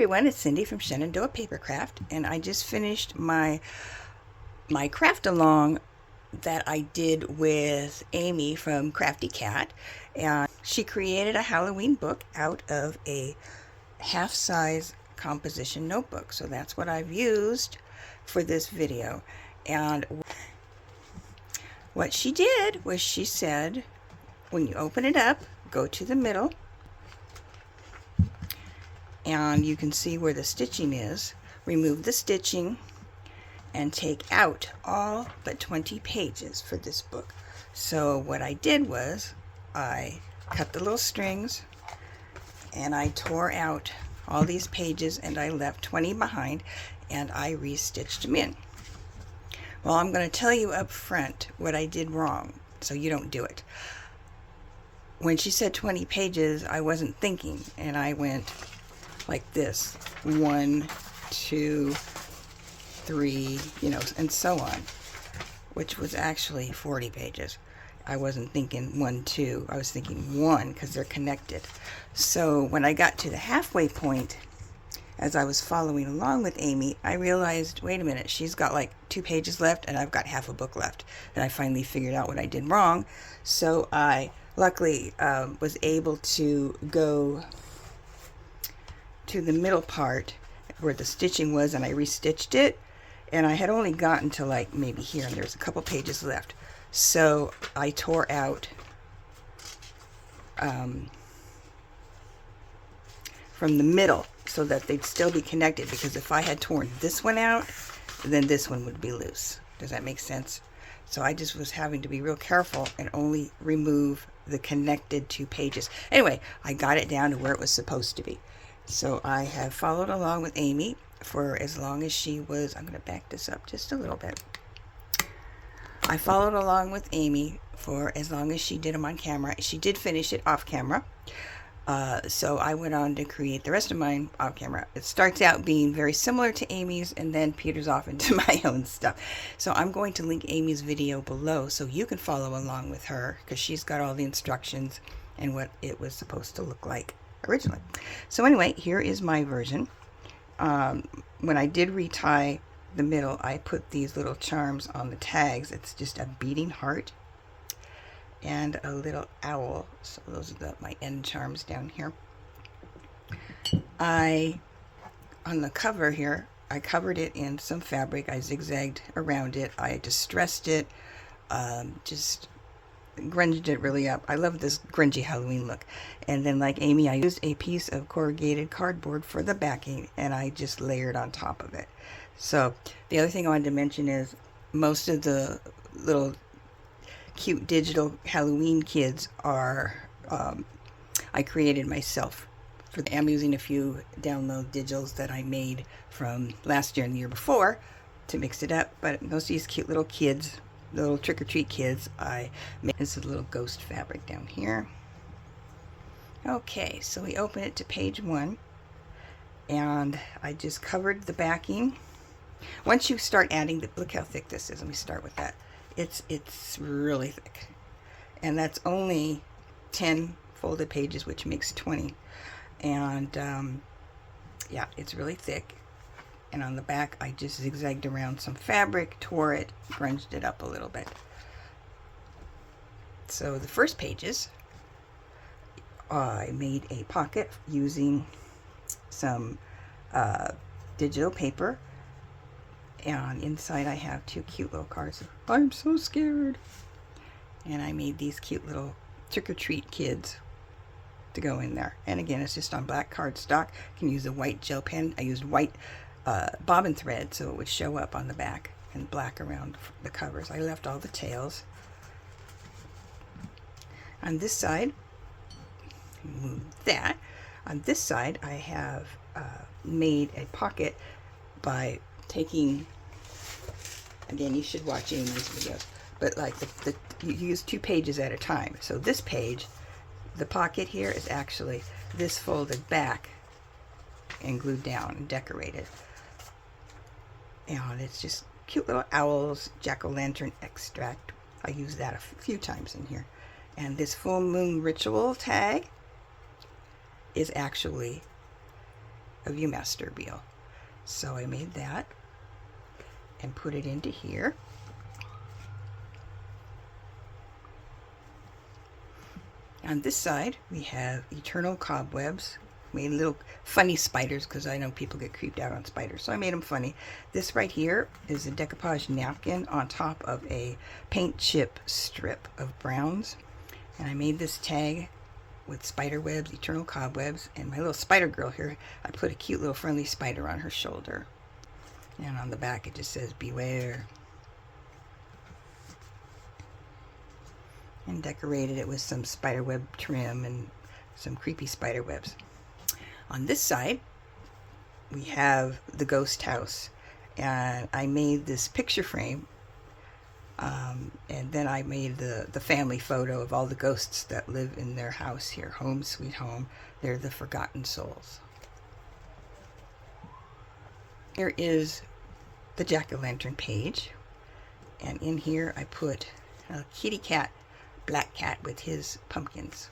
everyone, it's Cindy from Shenandoah Papercraft, and I just finished my craft along that I did with Amy from Crafty Cat, and she created a Halloween book out of a half-size composition notebook. So that's what I've used for this video. And what she did was she said, when you open it up, go to the middle, and you can see where the stitching is. Remove the stitching and take out all but 20 pages for this book. So what I did was I cut the little strings and I tore out all these pages and I left 20 behind and I restitched them in. Well, I'm going to tell you up front what I did wrong so you don't do it. When she said 20 pages, I wasn't thinking, and I went like this: 1, 2, 3, and so on, which was actually 40 pages. I wasn't thinking 1, 2, I was thinking 1 because they're connected. So when I got to the halfway point, as I was following along with Amy, I realized, wait a minute, she's got like 2 pages left and I've got half a book left. And I finally figured out what I did wrong. So I luckily was able to go to the middle part where the stitching was, and I restitched it, and I had only gotten to like maybe here, and there's a couple pages left. So I tore out from the middle so that they'd still be connected, because if I had torn this one out, then this one would be loose. Does that make sense? So I just was having to be real careful and only remove the connected 2 pages. Anyway, I got it down to where it was supposed to be. So I have followed along with Amy for as long as she was. I'm going to back this up just a little bit. I followed along with Amy for as long as she did them on camera. She did finish it off camera. So I went on to create the rest of mine off camera. It starts out being very similar to Amy's and then peters off into my own stuff. So I'm going to link Amy's video below so you can follow along with her, because she's got all the instructions and what it was supposed to look like originally. So anyway, here is my version. When I did retie the middle, I put these little charms on the tags. It's just a beating heart and a little owl. So those are my end charms down here. On the cover here, I covered it in some fabric. I zigzagged around it. I distressed it, just grunged it really up. I love this grungy Halloween look. And then, like Amy, I used a piece of corrugated cardboard for the backing, and I just layered on top of it. So the other thing I wanted to mention is most of the little cute digital Halloween kids are I created myself. I'm using a few download digitals that I made from last year and the year before to mix it up, but most of these cute little kids, the little trick-or-treat kids, I made. This is a little ghost fabric down here. Okay, so we open it to page 1, and I just covered the backing. Once you start adding look how thick this is. Let me start with that. It's really thick, and that's only 10 folded pages, which makes 20. And yeah, it's really thick. And on the back, I just zigzagged around some fabric, tore it, grunged it up a little bit. So the first pages, I made a pocket using some digital paper. And inside I have 2 cute little cards. I'm so scared. And I made these cute little trick-or-treat kids to go in there. And again, it's just on black cardstock. You can use a white gel pen. I used white bobbin thread so it would show up on the back, and black around the covers. I left all the tails. On this side, move that. On this side, I have made a pocket by taking, again, you should watch Amy's videos, but like you use 2 pages at a time. So this page, the pocket here, is actually this folded back and glued down and decorated. And it's just cute little owls, jack-o'-lantern extract. I use that a few times in here. And this full moon ritual tag is actually a Viewmaster reel. So I made that and put it into here. On this side, we have Eternal Cobwebs. Made little funny spiders because I know people get creeped out on spiders, so I made them funny. This right here is a decoupage napkin on top of a paint chip strip of browns. And I made this tag with spider webs, Eternal Cobwebs, and my little spider girl here, I put a cute little friendly spider on her shoulder. And on the back it just says, beware. And decorated it with some spider web trim and some creepy spider webs. On this side, we have the ghost house. And I made this picture frame. And then I made the family photo of all the ghosts that live in their house here. Home sweet home. They're the forgotten souls. Here is the jack-o'-lantern page. And in here I put a kitty cat, black cat with his pumpkins.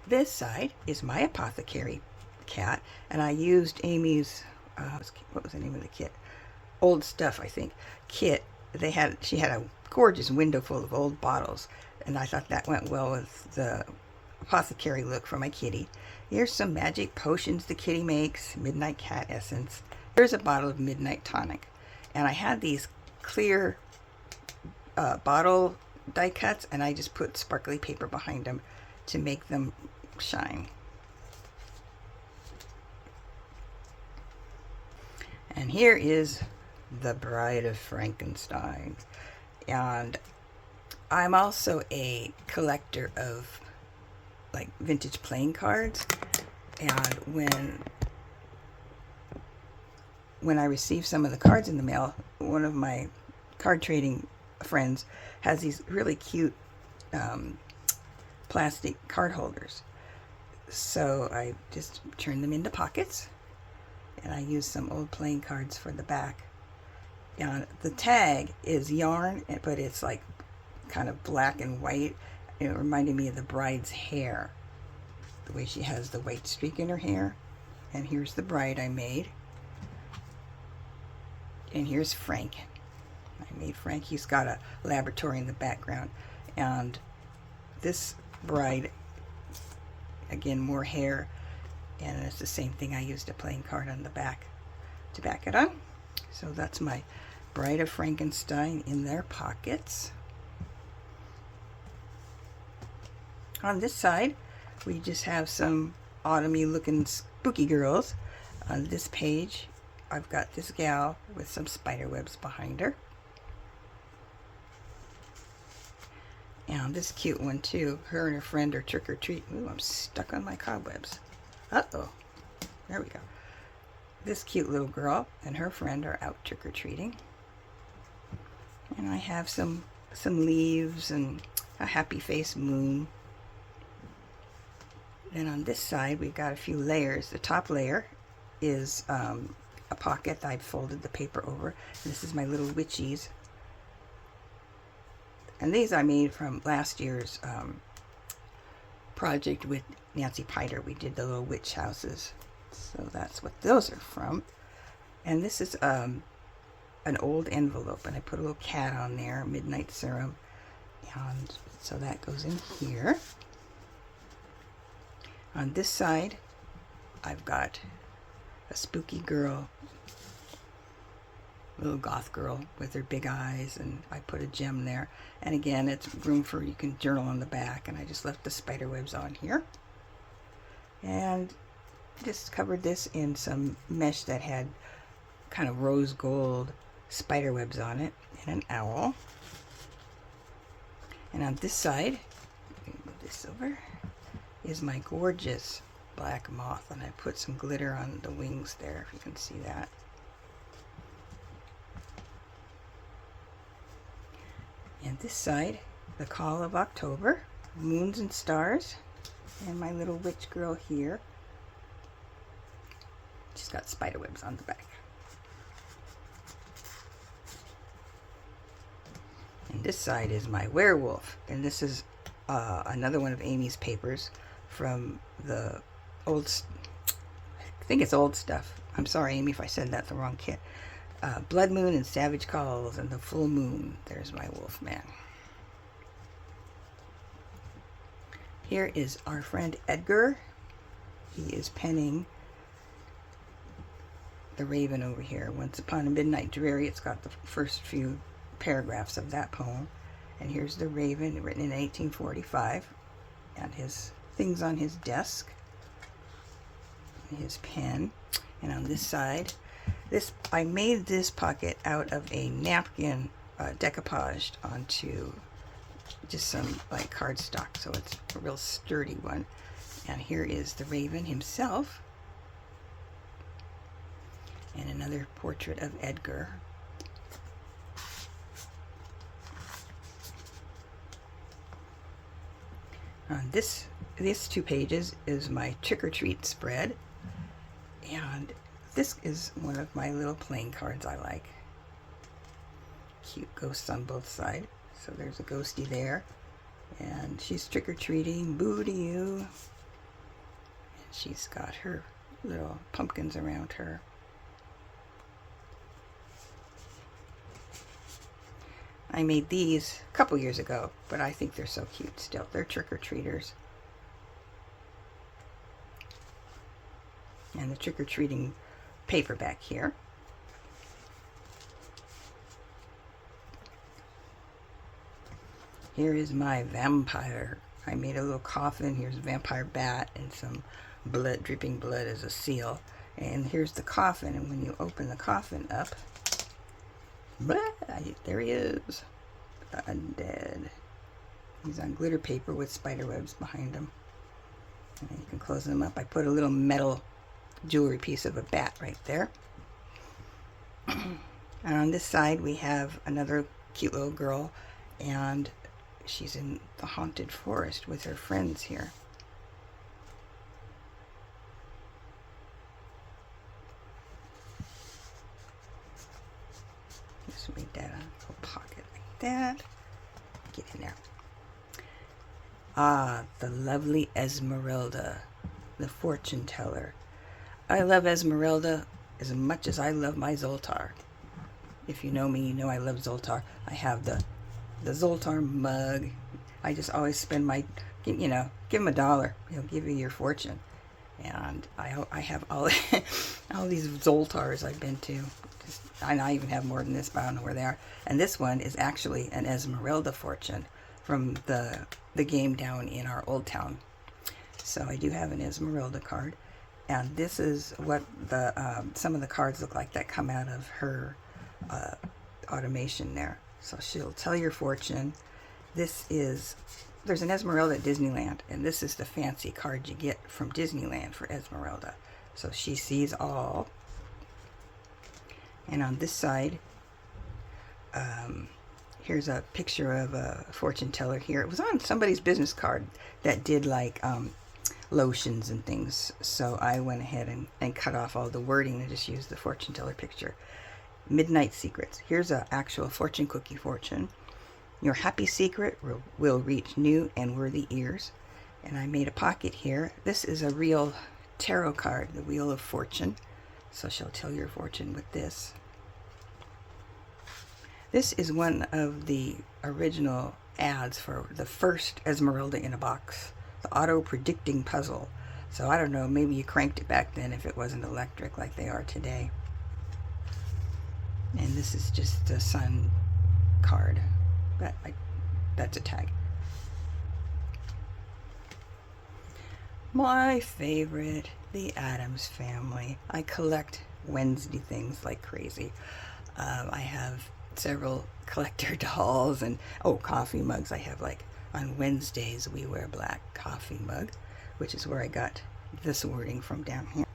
This side is my apothecary cat. And I used Amy's, what was the name of the kit? Old Stuff, I think, kit. She had a gorgeous window full of old bottles, and I thought that went well with the apothecary look for my kitty. Here's some magic potions the kitty makes, Midnight Cat Essence. Here's a bottle of Midnight Tonic, and I had these clear bottle die cuts, and I just put sparkly paper behind them to make them shine. And here is The Bride of Frankenstein. And I'm also a collector of like vintage playing cards. And when I receive some of the cards in the mail, one of my card trading friends has these really cute plastic card holders. So I just turn them into pockets. And I use some old playing cards for the back. And the tag is yarn, but it's like kind of black and white. It reminded me of the bride's hair, the way she has the white streak in her hair. And here's the bride I made. And here's Frank. I made Frank. He's got a laboratory in the background. And this bride, again, more hair. And it's the same thing I used a playing card on the back to back it on. So that's my Bride of Frankenstein in their pockets. On this side, we just have some autumny looking spooky girls. On this page, I've got this gal with some spider webs behind her. And this cute one too. Her and her friend are trick-or-treating. Ooh, I'm stuck on my cobwebs. Uh-oh. There we go. This cute little girl and her friend are out trick-or-treating. And I have some leaves and a happy face moon. Then on this side we've got a few layers. The top layer is a pocket that I've folded the paper over. This is my little witchies. And these I made from last year's project with Nancy Piter. We did the little witch houses. So that's what those are from. And this is an old envelope, and I put a little cat on there, Midnight Serum. And so that goes in here. On this side, I've got a spooky girl, little goth girl with her big eyes, and I put a gem there. And again, it's room for, you can journal on the back, and I just left the spider webs on here. And just covered this in some mesh that had kind of rose gold spider webs on it, and an owl. And on this side, let me move this over, is my gorgeous black moth, and I put some glitter on the wings there, if you can see that. And this side, the Call of October, moons and stars, and my little witch girl here. She's got spider webs on the back. And this side is my werewolf, and this is another one of Amy's papers from the old, I think it's old stuff. I'm sorry, Amy, if I said that the wrong kit. Blood Moon and Savage Calls and the Full Moon. There's my Wolfman. Here is our friend Edgar. He is penning The Raven over here. Once Upon a Midnight Dreary. It's got the first few paragraphs of that poem. And here's The Raven, written in 1845. And his things on his desk. His pen. And on this side, I made this pocket out of a napkin decoupaged onto just some like cardstock, so it's a real sturdy one. And here is the Raven himself, and another portrait of Edgar. On these 2 pages is my trick-or-treat spread, and this is one of my little playing cards I like. Cute ghosts on both sides. So there's a ghostie there, and she's trick-or-treating, boo to you. And she's got her little pumpkins around her. I made these a couple years ago, but I think they're so cute still. They're trick-or-treaters. And the trick-or-treating paperback here. Here is my vampire. I made a little coffin. Here's a vampire bat and some blood, dripping blood as a seal. And here's the coffin. And when you open the coffin up, blah, there he is. Undead. He's on glitter paper with spider webs behind him. And you can close them up. I put a little metal jewelry piece of a bat right there. And on this side we have another cute little girl, and she's in the haunted forest with her friends here. Just made that a little pocket like that. Get in there. Ah, the lovely Esmeralda, the fortune teller. I love Esmeralda as much as I love my Zoltar. If you know me, you know I love Zoltar. I have the Zoltar mug. I just always spend my, you know, give him $1. He'll give you your fortune. And I have all all these Zoltars I've been to. I even have more than this, but I don't know where they are. And this one is actually an Esmeralda fortune from the game down in our old town. So I do have an Esmeralda card. And this is what the some of the cards look like that come out of her automation there. So she'll tell your fortune. There's an Esmeralda at Disneyland, and this is the fancy card you get from Disneyland for Esmeralda. So she sees all. And on this side, here's a picture of a fortune teller here. It was on somebody's business card that did like lotions and things. So I went ahead and cut off all the wording and just used the fortune teller picture. Midnight Secrets. Here's an actual fortune cookie fortune. Your happy secret will reach new and worthy ears. And I made a pocket here. This is a real tarot card, the Wheel of Fortune. So she'll tell your fortune with this. This is one of the original ads for the first Esmeralda in a Box, the auto predicting puzzle. So I don't know, maybe you cranked it back then if it wasn't electric like they are today. And this is just the sun card. That's a tag. My favorite, the Addams Family. I collect Wednesday things like crazy. I have several collector dolls and coffee mugs. I have like on Wednesdays we wear black coffee mug, which is where I got this wording from down here.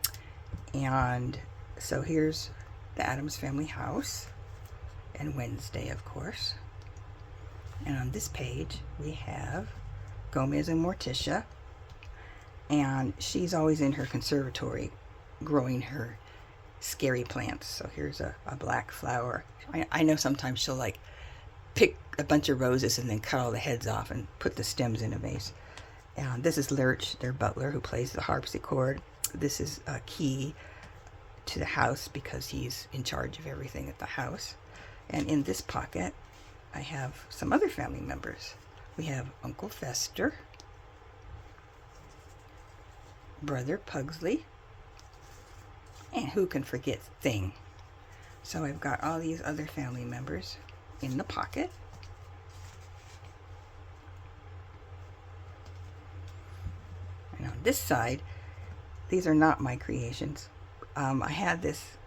And so here's the Addams Family house and Wednesday, of course. And on this page we have Gomez and Morticia, and she's always in her conservatory growing her scary plants. So here's a black flower. I know sometimes she'll like pick a bunch of roses and then cut all the heads off and put the stems in a vase. And this is Lurch, their butler, who plays the harpsichord. This is a key to the house because he's in charge of everything at the house. And in this pocket, I have some other family members. We have Uncle Fester, Brother Pugsley, and who can forget Thing? So I've got all these other family members in the pocket. And on this side, these are not my creations. I had this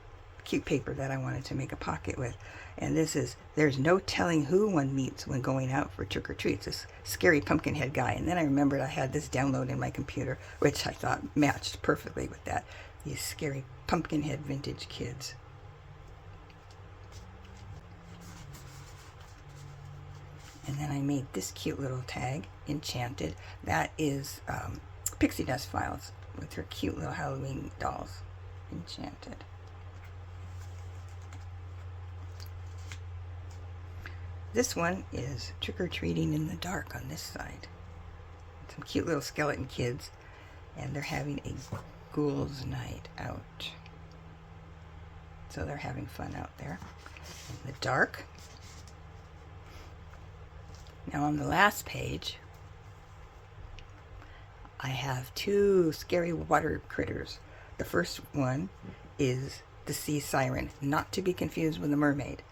cute paper that I wanted to make a pocket with, and this is "There's no telling who one meets when going out for trick-or-treats," this scary pumpkin head guy. And then I remembered I had this download in my computer, which I thought matched perfectly with that, these scary pumpkin head vintage kids. And then I made this cute little tag, Enchanted. That is Pixie Dust Files with her cute little Halloween dolls. Enchanted. This one is Trick-or-Treating in the Dark on this side. Some cute little skeleton kids, and they're having a ghouls night out. So they're having fun out there in the dark. Now on the last page, I have two scary water critters. The first one is the sea siren, not to be confused with the mermaid.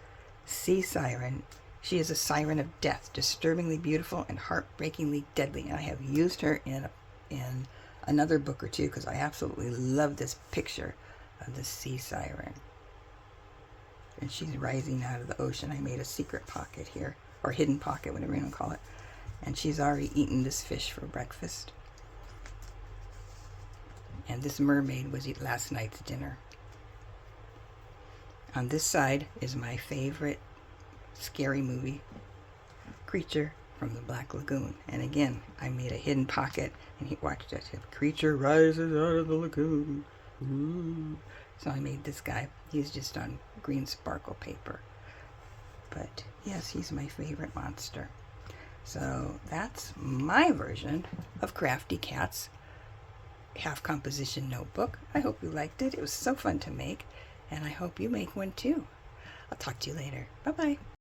Sea siren, she is a siren of death, disturbingly beautiful and heartbreakingly deadly. And I have used her in another book or two because I absolutely love this picture of the sea siren. And she's rising out of the ocean. I made a secret pocket here, or hidden pocket, whatever you want to call it. And she's already eaten this fish for breakfast. And this mermaid was last night's dinner. On this side is my favorite scary movie, Creature from the Black Lagoon. And again, I made a hidden pocket, and he watched it. Creature rises out of the lagoon. Ooh. So I made this guy. He's just on green sparkle paper. But yes, he's my favorite monster. So that's my version of Crafty Cat's half composition notebook. I hope you liked it. It was so fun to make, and I hope you make one too. I'll talk to you later. Bye bye.